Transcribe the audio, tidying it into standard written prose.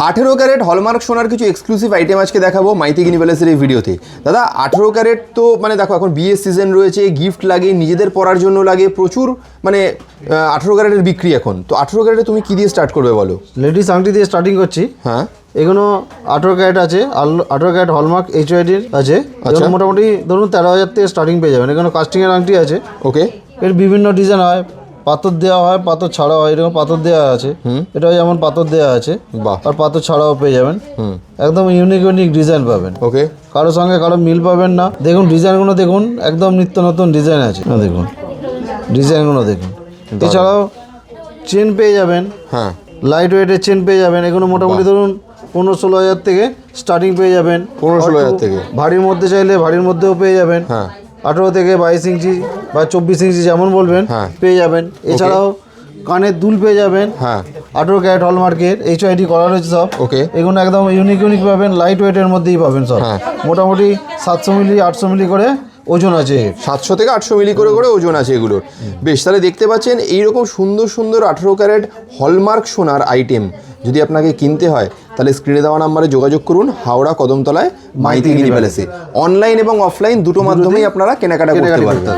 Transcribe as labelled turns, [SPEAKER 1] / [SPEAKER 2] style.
[SPEAKER 1] 18 carat hallmark সোনার কিছু exclusive item আজকে দেখাবো মাইতি ইউনিভার্সের এই ভিডিওতে। দাদা 18 ক্যারেট তো মানে দেখো এখন বিয়ের সিজন রয়েছে, গিফট লাগে, নিজেদের পরার জন্য লাগে, প্রচুর মানে 18 ক্যারেটের বিক্রি এখন। তো 18 ক্যারেটে তুমি কি দিয়ে স্টার্ট করবে বলো?
[SPEAKER 2] লেডিস আংটি দিয়ে স্টার্টিং করছি।
[SPEAKER 1] হ্যাঁ,
[SPEAKER 2] এগুলো 18 ক্যারেট আছে, 18 ক্যারেট হলমার্ক এইচওআইডির আছে।
[SPEAKER 1] আচ্ছা,
[SPEAKER 2] মোটামুটি ধরুন 13,000 থেকে স্টার্টিং পেয়ে যাবেন। এখানে কাস্টিংয়ের আংটি আছে।
[SPEAKER 1] ওকে,
[SPEAKER 2] এর বিভিন্ন ডিজাইন হয়, পাথর দেওয়া হয়, পাথর ছাড়াও হয়। এরকম পাথর দেওয়া আছে, এটাও যেমন পাথর দেওয়া আছে,
[SPEAKER 1] বাহ,
[SPEAKER 2] আর পাথর ছাড়াও পেয়ে যাবেন। একদম ইউনিক ডিজাইন পাবেন,
[SPEAKER 1] ওকে,
[SPEAKER 2] কারোর সঙ্গে কারো মিল পাবেন না। দেখুন ডিজাইনগুলো দেখুন, একদম নিত্য নতুন ডিজাইন আছে। দেখুন ডিজাইনগুলো দেখুন। এছাড়াও চেন পেয়ে যাবেন,
[SPEAKER 1] হ্যাঁ,
[SPEAKER 2] লাইট ওয়েটের চেন পেয়ে যাবেন। এগুলো মোটামুটি ধরুন 15-16 হাজার থেকে স্টার্টিং পেয়ে যাবেন।
[SPEAKER 1] 15-16 হাজার থেকে
[SPEAKER 2] ভারীর মধ্যে চাইলে ভারীর মধ্যেও পেয়ে যাবেন।
[SPEAKER 1] হ্যাঁ,
[SPEAKER 2] 18 থেকে 22 ইঞ্চি বা 24 ইঞ্চি যেমন বলবেন
[SPEAKER 1] হ্যাঁ,
[SPEAKER 2] পেয়ে যাবেন। এছাড়াও কানের দুল পেয়ে যাবেন,
[SPEAKER 1] হ্যাঁ,
[SPEAKER 2] 18 ক্যারেট হলমার্কের এইচওআইডি করা রয়েছে সব।
[SPEAKER 1] ওকে,
[SPEAKER 2] এগুলো একদম ইউনিক পাবেন, লাইট ওয়েটের মধ্যেই পাবেন সব।
[SPEAKER 1] হ্যাঁ,
[SPEAKER 2] মোটামুটি 700 মিলি 800 মিলি করে ওজন আছে।
[SPEAKER 1] 700 থেকে 800 মিলি করে ওজন আছে এগুলোর। বেশ, তাহলে দেখতে পাচ্ছেন এইরকম সুন্দর সুন্দর 18 ক্যারেট হলমার্ক সোনার আইটেম যদি আপনাকে কিনতে হয় তাহলে স্ক্রিনে দেওয়া নাম্বারে যোগাযোগ করুন। হাওড়া কদমতলায় মাইতি গিনি প্যালেসে অনলাইন এবং অফলাইন দুটো মাধ্যমেই আপনারা কেনাকাটা করতে পারবেন।